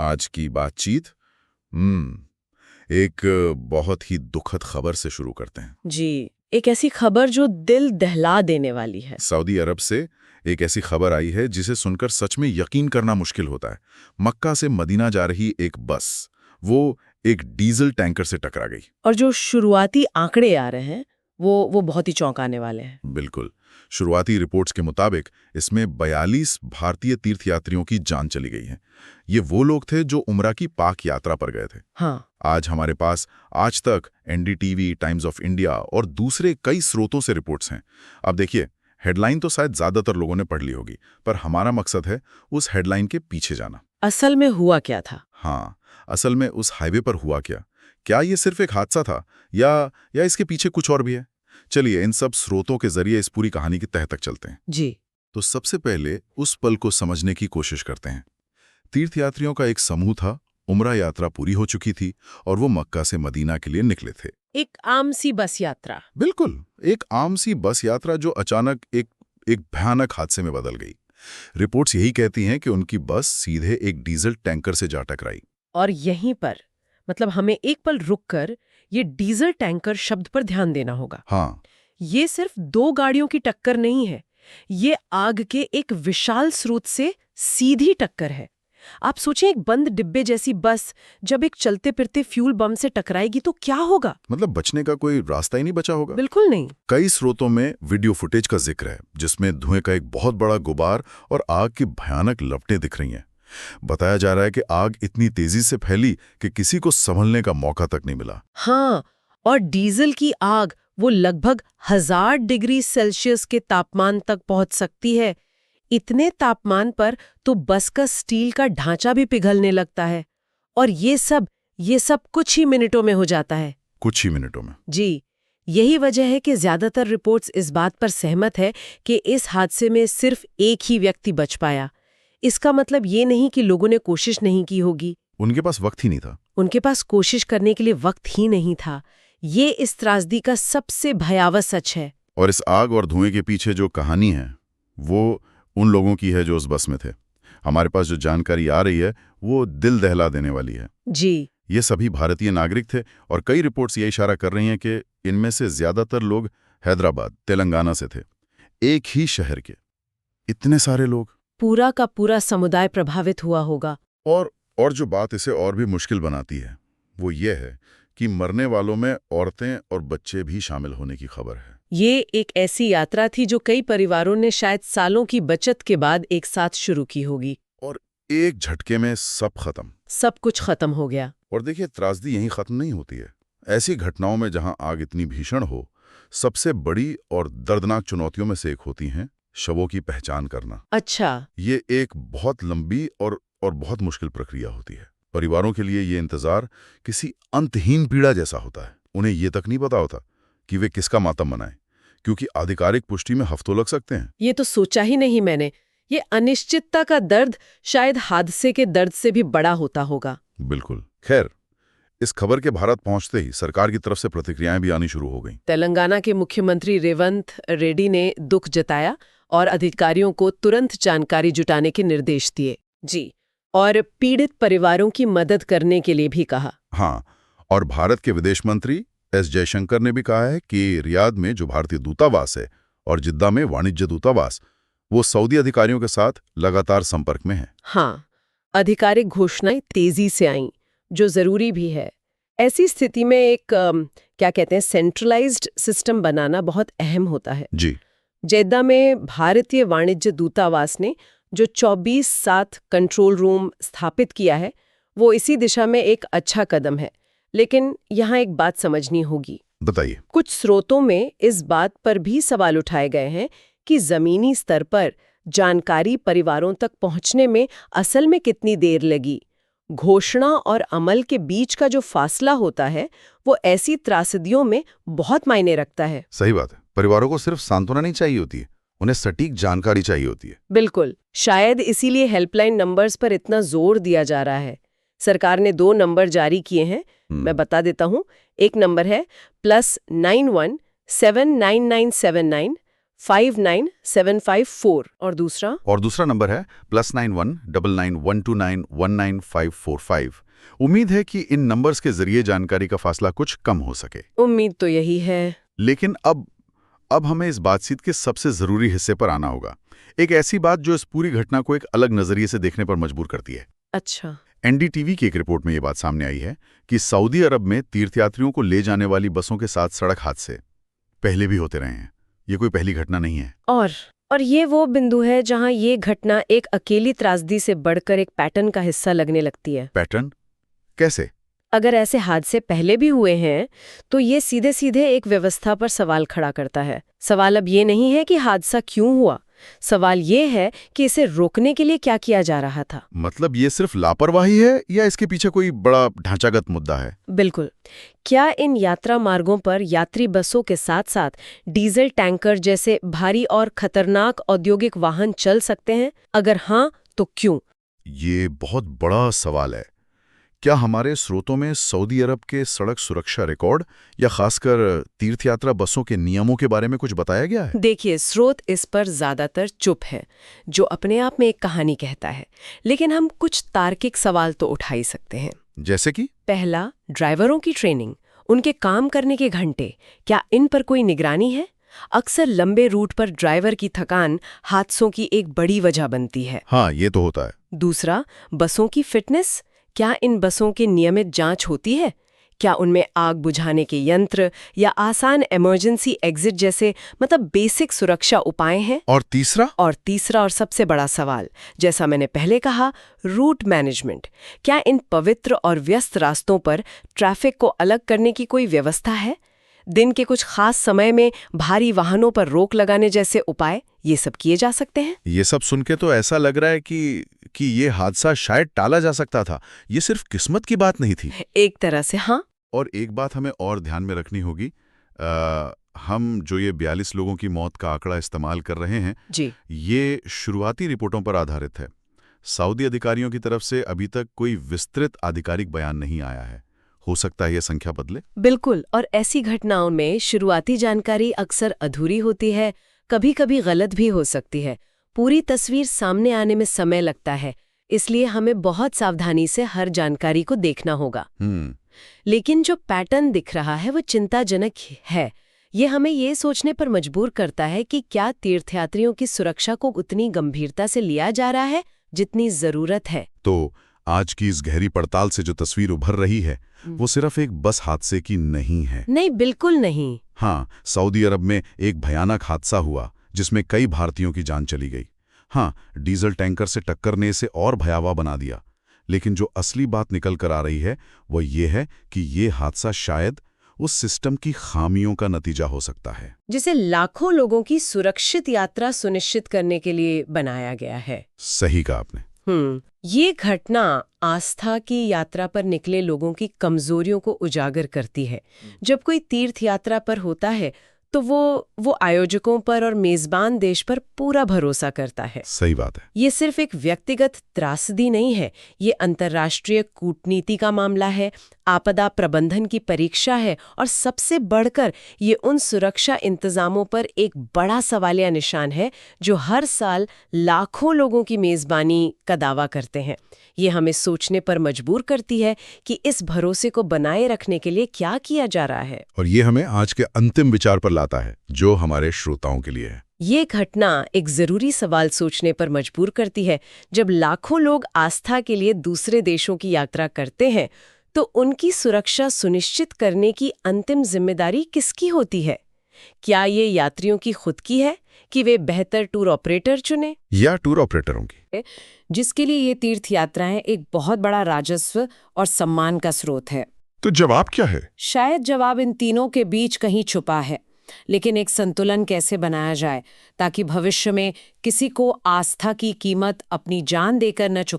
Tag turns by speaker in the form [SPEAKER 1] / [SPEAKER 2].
[SPEAKER 1] आज की बातचीत एक बहुत ही दुखद खबर से शुरू करते हैं।
[SPEAKER 2] जी, एक ऐसी खबर जो दिल दहला देने वाली है।
[SPEAKER 1] सऊदी अरब से एक ऐसी खबर आई है जिसे सुनकर सच में यकीन करना मुश्किल होता है। मक्का से मदीना जा रही एक बस, वो एक डीजल टैंकर से टकरा गई।
[SPEAKER 2] और जो शुरुआती आंकड़े आ रहे हैं वो बहुत ही चौंकाने वाले हैं।
[SPEAKER 1] बिल्कुल। शुरुआती रिपोर्ट्स के मुताबिक इसमें 42 भारतीय तीर्थयात्रियों की जान चली गई है। ये वो लोग थे जो उम्रा की पाक यात्रा पर गए थे।
[SPEAKER 2] हाँ।
[SPEAKER 1] आज हमारे पास आज तक एनडीटीवी, टाइम्स ऑफ इंडिया और दूसरे कई स्रोतों से रिपोर्ट्स हैं। अब देखिए, हेडलाइन तो शायद ज्यादातर लोगों ने पढ़ ली होगी, पर हमारा मकसद है उस हेडलाइन के पीछे जाना।
[SPEAKER 2] असल में हुआ क्या था?
[SPEAKER 1] हाँ, असल में उस हाईवे पर हुआ क्या? क्या ये सिर्फ एक हादसा था या इसके पीछे कुछ और भी है? चलिए इन सब स्रोतों के जरिए इस पूरी कहानी की तह तक चलते हैं।
[SPEAKER 2] जी।
[SPEAKER 1] तो सबसे पहले उस पल को समझने की कोशिश करते हैं। तीर्थयात्रियों का एक समूह था, उम्रा यात्रा पूरी हो चुकी थी और वो मक्का से मदीना के लिए निकले थे।
[SPEAKER 2] एक आम सी बस यात्रा।
[SPEAKER 1] बिल्कुल, एक आम सी बस यात्रा जो अचानक एक भयानक हादसे में बदल गई। रिपोर्ट्स यही कहती हैं कि उनकी बस सीधे एक डीजल टैंकर से जा टकराई।
[SPEAKER 2] और यहीं पर मतलब हमें एक पल रुककर ये डीजल टैंकर शब्द पर ध्यान देना होगा।
[SPEAKER 1] हाँ,
[SPEAKER 2] ये सिर्फ दो गाड़ियों की टक्कर नहीं है, ये आग के एक विशाल स्रोत से सीधी टक्कर है। आप सोचें, एक बंद डिब्बे जैसी बस जब एक चलते फिरते फ्यूल बम से टकराएगी तो क्या होगा?
[SPEAKER 1] मतलब बचने का कोई रास्ता ही नहीं बचा होगा।
[SPEAKER 2] बिल्कुल नहीं।
[SPEAKER 1] कई स्रोतों में वीडियो फुटेज का जिक्र है जिसमें धुएं का एक बहुत बड़ा गुबार और आग की भयानक लपटें दिख रही हैं। बताया जा रहा है कि आग इतनी तेजी से फैली कि किसी को संभलने का मौका तक नहीं मिला।
[SPEAKER 2] हाँ, और डीजल की आग वो लगभग 1000 डिग्री सेल्सियस के तापमान तक पहुंच सकती है। इतने तापमान पर तो बस का स्टील का ढांचा भी पिघलने लगता है। और ये सब कुछ ही मिनटों में हो जाता है।
[SPEAKER 1] कुछ ही मिनटों में।
[SPEAKER 2] जी, यही वजह है कि ज्यादातर रिपोर्ट्स इस बात पर सहमत है कि इस हादसे में सिर्फ एक ही व्यक्ति बच पाया। इसका मतलब ये नहीं कि लोगों ने कोशिश नहीं की होगी।
[SPEAKER 1] उनके पास वक्त ही नहीं था।
[SPEAKER 2] उनके पास कोशिश करने के लिए वक्त ही नहीं था। ये इस त्रासदी का सबसे भयावह सच है।
[SPEAKER 1] और इस आग और धुएं के पीछे जो कहानी है वो उन लोगों की है जो उस बस में थे। हमारे पास जो जानकारी आ रही है वो दिल दहला देने वाली है।
[SPEAKER 2] जी।
[SPEAKER 1] ये सभी भारतीय नागरिक थे और कई रिपोर्ट्स ये इशारा कर रही हैं कि इनमें से ज्यादातर लोग हैदराबाद, तेलंगाना से थे। एक ही शहर के इतने सारे लोग।
[SPEAKER 2] पूरा का पूरा समुदाय प्रभावित हुआ होगा।
[SPEAKER 1] और जो बात इसे और भी मुश्किल बनाती है वो ये है कि मरने वालों में औरतें और बच्चे भी शामिल होने की खबर है।
[SPEAKER 2] ये एक ऐसी यात्रा थी जो कई परिवारों ने शायद सालों की बचत के बाद एक साथ शुरू की होगी।
[SPEAKER 1] और एक झटके में सब खत्म।
[SPEAKER 2] सब कुछ खत्म हो गया।
[SPEAKER 1] और देखिए, त्रासदी यहीं खत्म नहीं होती है। ऐसी घटनाओं में जहां आग इतनी भीषण हो, सबसे बड़ी और दर्दनाक चुनौतियों में से एक होती है शवों की पहचान करना।
[SPEAKER 2] अच्छा।
[SPEAKER 1] ये एक बहुत लंबी और बहुत मुश्किल प्रक्रिया होती है। परिवारों के लिए ये इंतजार किसी अंतहीन पीड़ा जैसा होता है। उन्हें ये तक नहीं पता होता कि वे किसका मातम मनाएं, क्योंकि आधिकारिक पुष्टि में हफ्तों लग सकते हैं।
[SPEAKER 2] ये तो सोचा ही नहीं मैंने। ये अनिश्चितता का दर्द शायद हादसे के दर्द से भी बड़ा होता होगा।
[SPEAKER 1] बिल्कुल। खैर, इस खबर के भारत पहुंचते ही सरकार की तरफ से प्रतिक्रियाएं भी आनी शुरू हो गईं।
[SPEAKER 2] तेलंगाना के मुख्यमंत्री रेवंत रेड्डी ने दुख जताया और अधिकारियों को तुरंत जानकारी जुटाने के निर्देश दिए। जी, और पीड़ित परिवारों की मदद करने के लिए भी कहा।
[SPEAKER 1] हाँ, और भारत के विदेश मंत्री एस जयशंकर ने भी कहा है कि रियाद में जो भारतीय दूतावास है और जिद्दा में वाणिज्य दूतावास, वो सऊदी अधिकारियों के साथ लगातार संपर्क में है।
[SPEAKER 2] हाँ, आधिकारिक घोषणाएं तेजी से आईं, जो जरूरी भी है। ऐसी स्थिति में एक क्या कहते हैं, सेंट्रलाइज्ड सिस्टम बनाना बहुत अहम होता है।
[SPEAKER 1] जी।
[SPEAKER 2] जेद्दा में भारतीय वाणिज्य दूतावास ने जो 24/7 कंट्रोल रूम स्थापित किया है, वो इसी दिशा में एक अच्छा कदम है। लेकिन यहाँ एक बात समझनी होगी।
[SPEAKER 1] बताइए।
[SPEAKER 2] कुछ स्रोतों में इस बात पर भी सवाल उठाए गए हैं कि जमीनी स्तर पर जानकारी परिवारों तक पहुंचने में असल में कितनी देर लगी। घोषणा और अमल के बीच का जो फासला होता है वो ऐसी त्रासदियों में बहुत मायने रखता है।
[SPEAKER 1] सही बात है। परिवारों को सिर्फ सांत्वना नहीं चाहिए होती है, उन्हें सटीक जानकारी चाहिए होती है।
[SPEAKER 2] बिल्कुल। शायद इसीलिए हेल्पलाइन नंबर्स पर इतना जोर दिया जा रहा है। सरकार ने 2 नंबर जारी किए हैं, मैं बता देता हूँ। एक नंबर है +91 79979 59754 और दूसरा
[SPEAKER 1] नंबर है +919912919545। उम्मीद है कि इन नंबर्स के जरिए जानकारी का फासला कुछ कम हो सके।
[SPEAKER 2] उम्मीद तो यही है।
[SPEAKER 1] लेकिन अब हमें इस बातचीत के सबसे जरूरी हिस्से पर आना होगा। एक ऐसी बात जो इस पूरी घटना को एक अलग नजरिए से देखने पर मजबूर करती है।
[SPEAKER 2] अच्छा।
[SPEAKER 1] एनडीटीवी की एक रिपोर्ट में ये बात सामने आई है कि सऊदी अरब में तीर्थयात्रियों को ले जाने वाली बसों के साथ सड़क हादसे पहले भी होते रहे हैं। ये कोई पहली घटना नहीं है।
[SPEAKER 2] और ये वो बिंदु है जहां ये घटना एक अकेली त्रासदी से बढ़कर एक पैटर्न का हिस्सा लगने लगती है।
[SPEAKER 1] पैटर्न कैसे?
[SPEAKER 2] अगर ऐसे हादसे पहले भी हुए हैं तो ये सीधे सीधे एक व्यवस्था पर सवाल खड़ा करता है। सवाल अब ये नहीं है कि हादसा क्यों हुआ, सवाल ये है कि इसे रोकने के लिए क्या किया जा रहा था।
[SPEAKER 1] मतलब ये सिर्फ लापरवाही है या इसके पीछे कोई बड़ा ढांचागत मुद्दा है?
[SPEAKER 2] बिल्कुल। क्या इन यात्रा मार्गों पर यात्री बसों के साथ साथ डीजल टैंकर जैसे भारी और खतरनाक औद्योगिक वाहन चल सकते हैं? अगर हाँ, तो क्यों?
[SPEAKER 1] ये बहुत बड़ा सवाल है। क्या हमारे स्रोतों में सऊदी अरब के सड़क सुरक्षा रिकॉर्ड या खासकर तीर्थयात्रा बसों के नियमों के बारे में कुछ बताया गया है?
[SPEAKER 2] देखिए, स्रोत इस पर ज्यादातर चुप है, जो अपने आप में एक कहानी कहता है। लेकिन हम कुछ तार्किक सवाल तो उठा ही सकते हैं।
[SPEAKER 1] जैसे कि?
[SPEAKER 2] पहला, ड्राइवरों की ट्रेनिंग, उनके काम करने के घंटे, क्या इन पर कोई निगरानी है? अक्सर लंबे रूट पर ड्राइवर की थकान हादसों की एक बड़ी वजह बनती है।
[SPEAKER 1] हाँ, ये तो होता है।
[SPEAKER 2] दूसरा, बसों की फिटनेस, क्या इन बसों की नियमित जांच होती है? क्या उनमें आग बुझाने के यंत्र या आसान इमरजेंसी एग्जिट जैसे बेसिक सुरक्षा उपाय हैं?
[SPEAKER 1] और तीसरा
[SPEAKER 2] और सबसे बड़ा सवाल, जैसा मैंने पहले कहा, रूट मैनेजमेंट। क्या इन पवित्र और व्यस्त रास्तों पर ट्रैफिक को अलग करने की कोई व्यवस्था है? दिन के कुछ खास समय में भारी वाहनों पर रोक लगाने जैसे उपाय, ये सब किए जा सकते हैं?
[SPEAKER 1] ये सब सुन के तो ऐसा लग रहा है कि ये हादसा शायद टाला जा सकता था। ये सिर्फ किस्मत की बात नहीं थी।
[SPEAKER 2] एक तरह से हाँ।
[SPEAKER 1] और एक बात हमें और ध्यान में रखनी होगी, हम जो ये 42 लोगों की मौत का आंकड़ा इस्तेमाल कर रहे हैं
[SPEAKER 2] जी,
[SPEAKER 1] ये शुरुआती रिपोर्टों पर आधारित है। सऊदी अधिकारियों की तरफ से अभी तक कोई विस्तृत आधिकारिक बयान नहीं आया है। हो सकता है ये संख्या बदले।
[SPEAKER 2] बिल्कुल। और ऐसी घटनाओं में शुरुआती जानकारी अक्सर अधूरी होती है, कभी-कभी गलत भी हो सकती है। पूरी तस्वीर सामने आने में समय लगता है, इसलिए हमें बहुत सावधानी से हर जानकारी को देखना होगा। लेकिन जो पैटर्न दिख रहा है वो चिंताजनक है। ये हमें ये सोचने पर मजबूर करता है कि क्या तीर्थयात्रियों की सुरक्षा को उतनी गंभीरता से लिया जा रहा है जितनी जरूरत है।
[SPEAKER 1] तो आज की इस गहरी पड़ताल से जो तस्वीर उभर रही है वो सिर्फ एक बस हादसे की नहीं है।
[SPEAKER 2] नहीं, बिल्कुल नहीं।
[SPEAKER 1] हाँ, सऊदी अरब में एक भयानक हादसा हुआ जिसमें कई भारतीयों की जान चली गई। हाँ, डीजल टैंकर से टक्कर ने इसे और भयावह बना दिया। लेकिन जो असली बात निकल कर आ रही है वो ये है कि ये हादसा शायद उस सिस्टम की खामियों का नतीजा हो सकता है
[SPEAKER 2] जिसे लाखों लोगों की सुरक्षित यात्रा सुनिश्चित करने के लिए बनाया गया है।
[SPEAKER 1] सही कहा आपने।
[SPEAKER 2] ये घटना आस्था की यात्रा पर निकले लोगों की कमजोरियों को उजागर करती है। जब कोई तीर्थ यात्रा पर होता है तो वो आयोजकों पर और मेजबान देश पर पूरा भरोसा करता है।
[SPEAKER 1] सही बात है।
[SPEAKER 2] ये सिर्फ एक व्यक्तिगत त्रासदी नहीं है, ये अंतर्राष्ट्रीय कूटनीति का मामला है, आपदा प्रबंधन की परीक्षा है और सबसे बढ़कर ये उन सुरक्षा इंतजामों पर एक बड़ा सवालिया निशान है जो हर साल लाखों लोगों की मेजबानी का दावा करते हैं। ये हमें सोचने पर मजबूर करती है कि इस भरोसे को बनाए रखने के लिए क्या किया जा रहा है।
[SPEAKER 1] और ये हमें आज के अंतिम विचार पर लाता है जो हमारे श्रोताओं के लिए है।
[SPEAKER 2] ये घटना एक जरूरी सवाल सोचने पर मजबूर करती है। जब लाखों लोग आस्था के लिए दूसरे देशों की यात्रा करते हैं तो उनकी सुरक्षा सुनिश्चित करने की अंतिम जिम्मेदारी किसकी होती है? क्या ये यात्रियों की खुद की है कि वे बेहतर टूर ऑपरेटर चुने,
[SPEAKER 1] या टूर ऑपरेटरों की,
[SPEAKER 2] जिसके लिए ये तीर्थ यात्राएं एक बहुत बड़ा राजस्व और सम्मान का स्रोत है?
[SPEAKER 1] तो जवाब क्या है?
[SPEAKER 2] शायद जवाब इन तीनों के बीच कहीं छुपा है। लेकिन एक संतुलन कैसे बनाया जाए ताकि भविष्य में किसी को आस्था की कीमत अपनी जान देकर न चुका